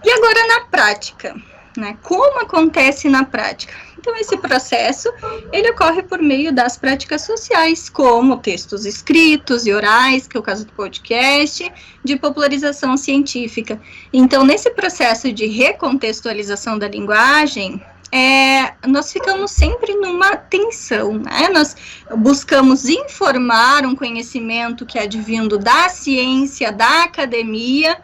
E agora na prática, né? Como acontece na prática? Então, esse processo, ele ocorre por meio das práticas sociais, como textos escritos e orais, que é o caso do podcast, de popularização científica. Então, nesse processo de recontextualização da linguagem, nós ficamos sempre numa tensão, né? Nós buscamos informar um conhecimento que é advindo da ciência, da academia,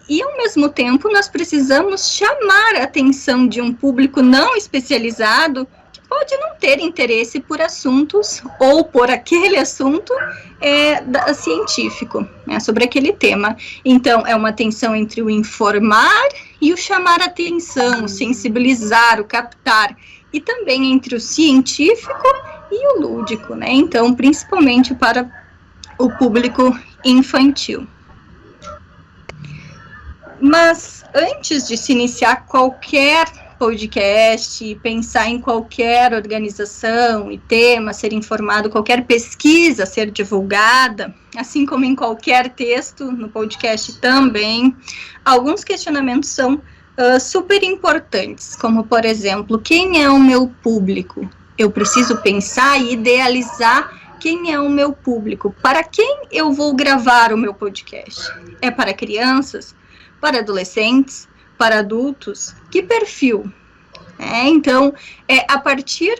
e, ao mesmo tempo, nós precisamos chamar a atenção de um público não especializado que pode não ter interesse por assuntos ou por aquele assunto científico, né, sobre aquele tema. Então, é uma tensão entre o informar e o chamar a atenção, o sensibilizar, o captar, e também entre o científico e o lúdico, né? Então, principalmente para o público infantil. Mas antes de se iniciar qualquer podcast, pensar em qualquer organização e tema ser informado, qualquer pesquisa ser divulgada, assim como em qualquer texto, no podcast também, alguns questionamentos são super importantes, como, por exemplo, quem é o meu público? Eu preciso pensar e idealizar quem é o meu público, para quem eu vou gravar o meu podcast. É para crianças? Para adolescentes, para adultos, que perfil? Então, a partir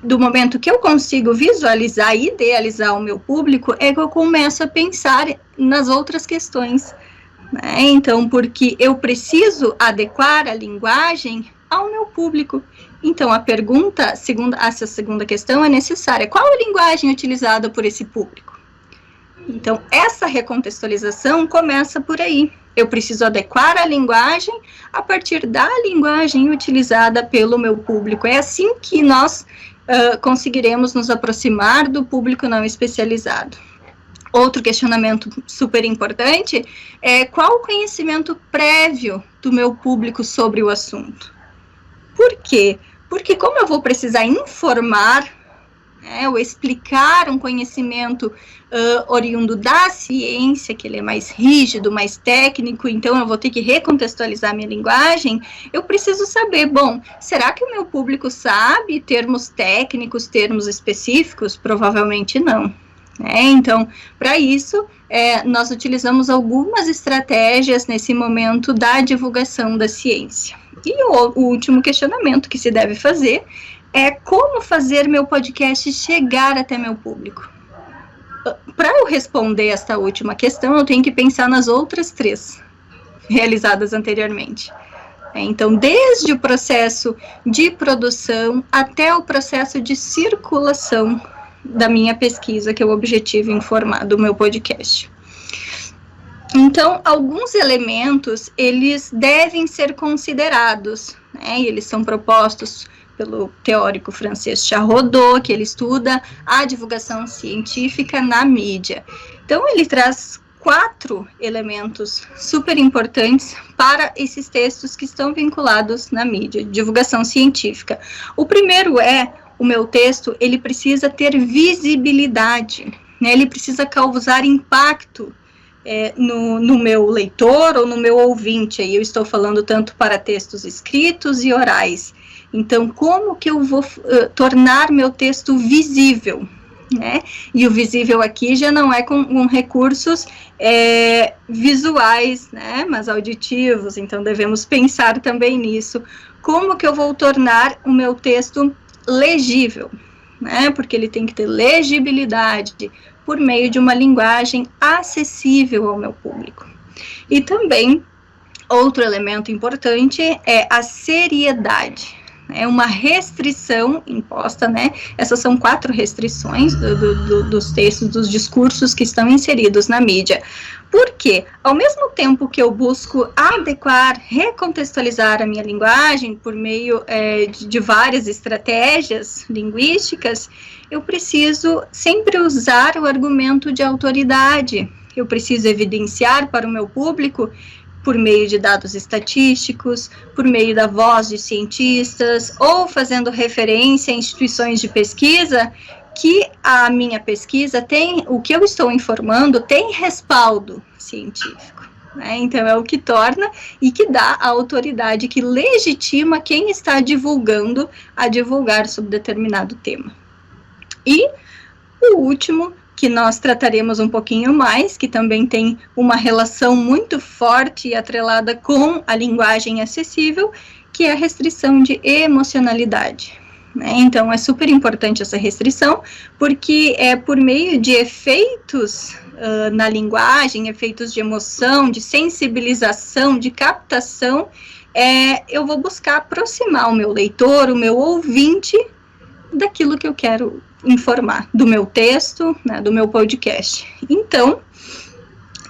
do momento que eu consigo visualizar e idealizar o meu público, é que eu começo a pensar nas outras questões, né? Então, porque eu preciso adequar a linguagem ao meu público. Então, a pergunta, essa segunda questão é necessária. Qual a linguagem utilizada por esse público? Então, essa recontextualização começa por aí. Eu preciso adequar a linguagem a partir da linguagem utilizada pelo meu público. É assim que nós conseguiremos nos aproximar do público não especializado. Outro questionamento super importante é qual o conhecimento prévio do meu público sobre o assunto. Por quê? Porque como eu vou precisar informar, ou explicar um conhecimento oriundo da ciência, que ele é mais rígido, mais técnico, então eu vou ter que recontextualizar minha linguagem, eu preciso saber, bom, será que o meu público sabe termos técnicos, termos específicos? Provavelmente não. Então, para isso, nós utilizamos algumas estratégias nesse momento da divulgação da ciência. E o último questionamento que se deve fazer é como fazer meu podcast chegar até meu público. Para eu responder esta última questão, eu tenho que pensar nas outras 3 realizadas anteriormente. Então, desde o processo de produção até o processo de circulação da minha pesquisa, que é o objetivo informar do meu podcast. Então, alguns elementos, eles devem ser considerados, né? E eles são propostos pelo teórico francês Charrodot, que ele estuda a divulgação científica na mídia. Então, ele traz 4 elementos super importantes para esses textos que estão vinculados na mídia, divulgação científica. O primeiro o meu texto, ele precisa ter visibilidade, né? Ele precisa causar impacto no meu leitor ou no meu ouvinte. Aí eu estou falando tanto para textos escritos e orais. Então, como que eu vou tornar meu texto visível, né? E o visível aqui já não é com recursos visuais, né? Mas auditivos, então devemos pensar também nisso. Como que eu vou tornar o meu texto legível, né? Porque ele tem que ter legibilidade por meio de uma linguagem acessível ao meu público. E também, outro elemento importante é a seriedade. É uma restrição imposta, né? Essas são 4 restrições dos textos, dos discursos que estão inseridos na mídia. Por quê? Ao mesmo tempo que eu busco adequar, recontextualizar a minha linguagem por meio de várias estratégias linguísticas, eu preciso sempre usar o argumento de autoridade. Eu preciso evidenciar para o meu público por meio de dados estatísticos, por meio da voz de cientistas, ou fazendo referência a instituições de pesquisa, que a minha pesquisa o que eu estou informando tem respaldo científico. né? Então, é o que torna e que dá a autoridade, que legitima quem está divulgando a divulgar sobre determinado tema. E o último, que nós trataremos um pouquinho mais, que também tem uma relação muito forte e atrelada com a linguagem acessível, que é a restrição de emocionalidade. Então, é super importante essa restrição, porque é por meio de efeitos na linguagem, efeitos de emoção, de sensibilização, de captação, eu vou buscar aproximar o meu leitor, o meu ouvinte, daquilo que eu quero informar, do meu texto, né, do meu podcast. Então,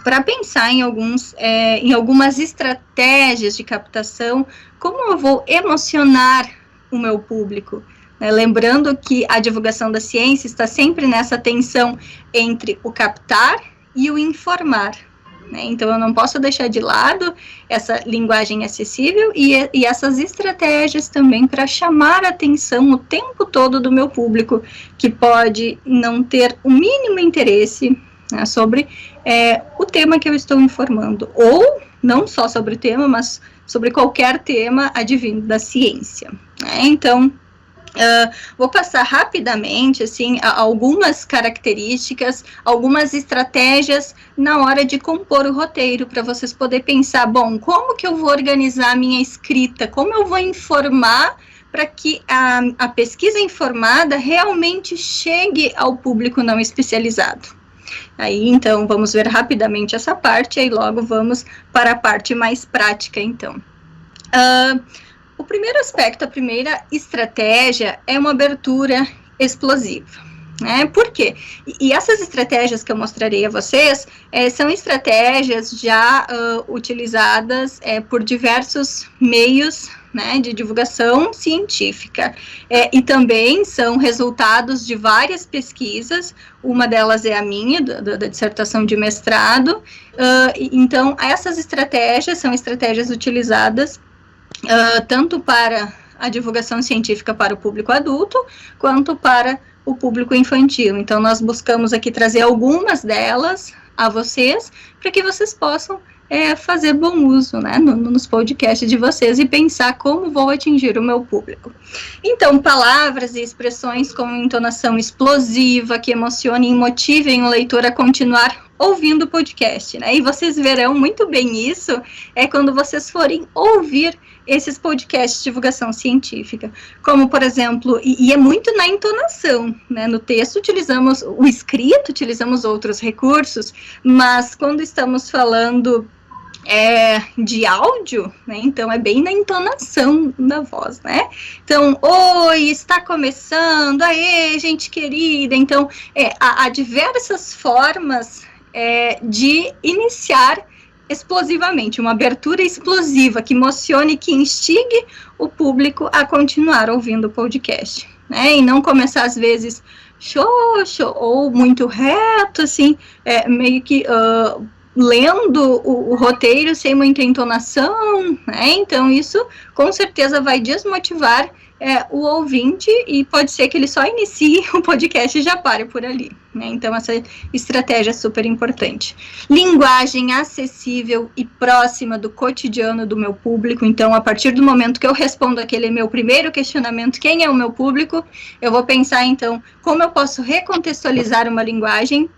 para pensar em algumas estratégias de captação, como eu vou emocionar o meu público? Lembrando que a divulgação da ciência está sempre nessa tensão entre o captar e o informar. Então, eu não posso deixar de lado essa linguagem acessível e essas estratégias também para chamar a atenção o tempo todo do meu público, que pode não ter o mínimo interesse, né, sobre o tema que eu estou informando, ou não só sobre o tema, mas sobre qualquer tema advindo da ciência. Então, vou passar rapidamente, assim, algumas características, algumas estratégias na hora de compor o roteiro, para vocês poderem pensar, bom, como que eu vou organizar a minha escrita, como eu vou informar para que a pesquisa informada realmente chegue ao público não especializado. Aí, então, vamos ver rapidamente essa parte, aí logo vamos para a parte mais prática, então. O primeiro aspecto, a primeira estratégia é uma abertura explosiva. Por quê? E essas estratégias que eu mostrarei a vocês são estratégias já utilizadas por diversos meios, né, de divulgação científica, e também são resultados de várias pesquisas. Uma delas é a minha, da dissertação de mestrado. Então, essas estratégias são estratégias utilizadas tanto para a divulgação científica para o público adulto, quanto para o público infantil. Então, nós buscamos aqui trazer algumas delas a vocês, para que vocês possam fazer bom uso, né, nos podcasts de vocês e pensar como vou atingir o meu público. Então, palavras e expressões com entonação explosiva, que emocionem e motivem o leitor a continuar ouvindo o podcast, né? E vocês verão muito bem isso quando vocês forem ouvir esses podcasts de divulgação científica, como, por exemplo, e é muito na entonação, né? No texto utilizamos o escrito, utilizamos outros recursos, mas quando estamos falando de áudio, né, então é bem na entonação da voz, né? Então, oi, está começando, aê, gente querida. Então, há diversas formas de iniciar explosivamente, uma abertura explosiva que emocione, que instigue o público a continuar ouvindo o podcast, né? E não começar, às vezes, xoxo, ou muito reto, assim, meio que lendo o roteiro sem muita entonação, né? Então, isso com certeza vai desmotivar o ouvinte, e pode ser que ele só inicie o podcast e já pare por ali, né? Então, essa estratégia é super importante. Linguagem acessível e próxima do cotidiano do meu público. Então, a partir do momento que eu respondo aquele meu primeiro questionamento, quem é o meu público, eu vou pensar, então, como eu posso recontextualizar uma linguagem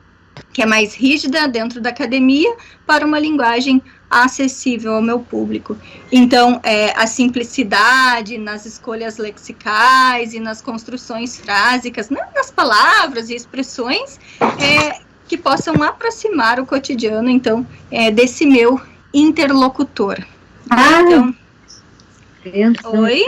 que é mais rígida dentro da academia para uma linguagem acessível ao meu público. Então, a simplicidade nas escolhas lexicais e nas construções frásicas, nas palavras e expressões que possam aproximar o cotidiano, então, desse meu interlocutor. Então, oi?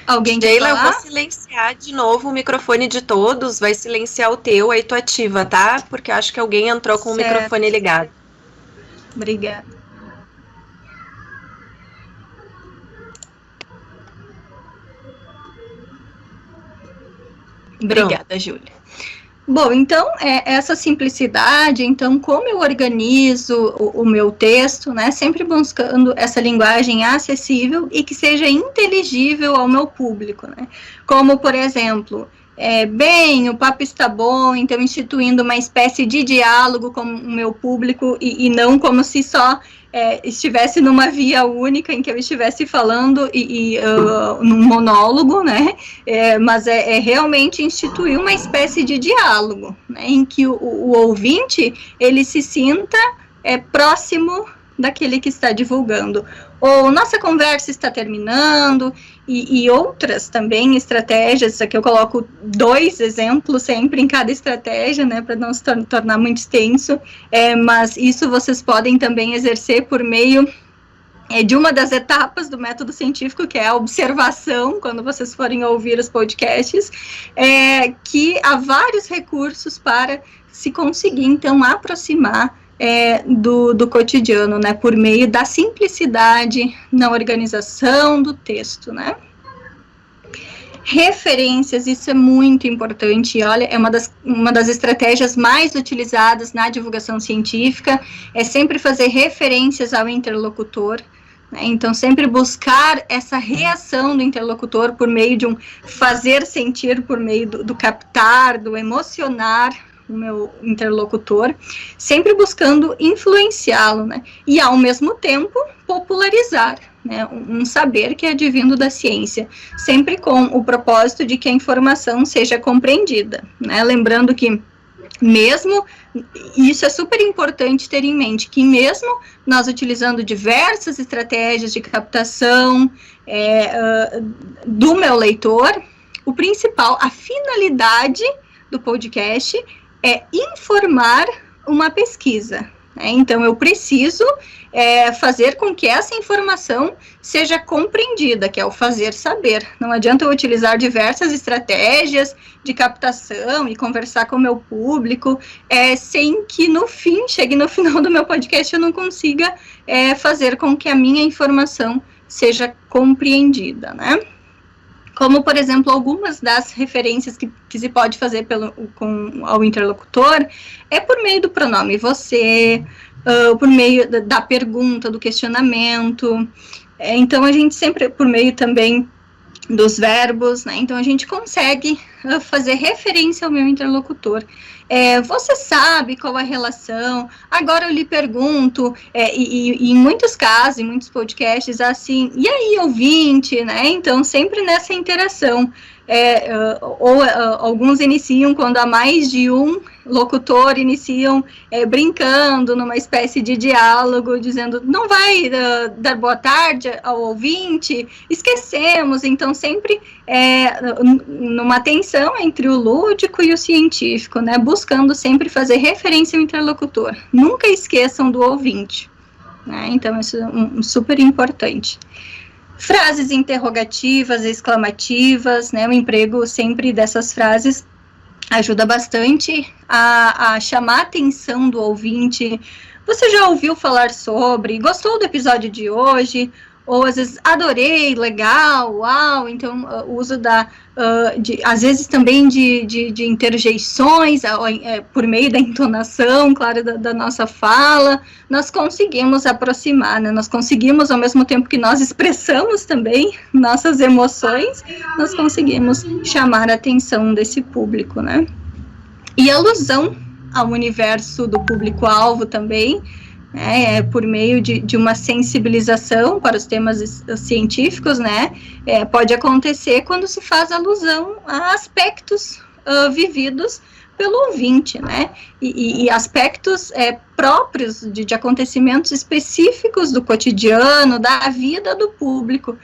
Alguém quer falar? Sheila, eu vou silenciar de novo o microfone de todos, vai silenciar o teu, aí tu ativa, tá? Porque eu acho que alguém entrou com o microfone ligado. Obrigada. Obrigada, Júlia. Bom, então, essa simplicidade, então, como eu organizo o meu texto, né, sempre buscando essa linguagem acessível e que seja inteligível ao meu público, né, como, por exemplo, bem, o papo está bom, então instituindo uma espécie de diálogo com o meu público e não como se só estivesse numa via única em que eu estivesse falando num monólogo, né? Mas realmente instituir uma espécie de diálogo, né? Em que o ouvinte, ele se sinta próximo daquele que está divulgando. Ou nossa conversa está terminando, e outras também estratégias. Aqui eu coloco 2 exemplos sempre em cada estratégia, né, para não se tornar muito extenso, mas isso vocês podem também exercer por meio de uma das etapas do método científico, que é a observação, quando vocês forem ouvir os podcasts, que há vários recursos para se conseguir, então, aproximar do cotidiano, né, por meio da simplicidade na organização do texto, né. Referências, isso é muito importante, olha, é uma das estratégias mais utilizadas na divulgação científica, é sempre fazer referências ao interlocutor, né, então sempre buscar essa reação do interlocutor por meio de um fazer sentir, por meio do captar, do emocionar o meu interlocutor, sempre buscando influenciá-lo, né, e ao mesmo tempo popularizar, né, um saber que é advindo da ciência, sempre com o propósito de que a informação seja compreendida, né, lembrando que mesmo, isso é super importante ter em mente, que mesmo nós utilizando diversas estratégias de captação do meu leitor, o principal, a finalidade do podcast é informar uma pesquisa, né? Então, eu preciso fazer com que essa informação seja compreendida, que é o fazer saber. Não adianta eu utilizar diversas estratégias de captação e conversar com o meu público, sem que no fim, chegue no final do meu podcast, eu não consiga fazer com que a minha informação seja compreendida, né? Como, por exemplo, algumas das referências que se pode fazer ao interlocutor por meio do pronome você, por meio da pergunta, do questionamento. Então, a gente sempre, por meio também dos verbos, né? Então, a gente consegue fazer referência ao meu interlocutor. Você sabe qual a relação? Agora eu lhe pergunto, e em muitos casos, em muitos podcasts, assim, e aí, ouvinte, né? Então, sempre nessa interação. Alguns iniciam quando há mais de um locutor, iniciam brincando numa espécie de diálogo, dizendo, não vai dar boa tarde ao ouvinte, esquecemos, então sempre numa tensão entre o lúdico e o científico, né, buscando sempre fazer referência ao interlocutor, nunca esqueçam do ouvinte, né, então isso é super importante. Frases interrogativas, exclamativas, né, o emprego sempre dessas frases ajuda bastante a chamar a atenção do ouvinte. Você já ouviu falar sobre? Gostou do episódio de hoje? Ou às vezes, adorei, legal, uau, então o uso às vezes também de interjeições, por meio da entonação, claro, da nossa fala, nós conseguimos aproximar, né, nós conseguimos, ao mesmo tempo que nós expressamos também nossas emoções, nós conseguimos chamar a atenção desse público, né. E alusão ao universo do público-alvo também, por meio de uma sensibilização para os temas científicos, né, pode acontecer quando se faz alusão a aspectos vividos pelo ouvinte, né, e aspectos próprios de acontecimentos específicos do cotidiano, da vida do público.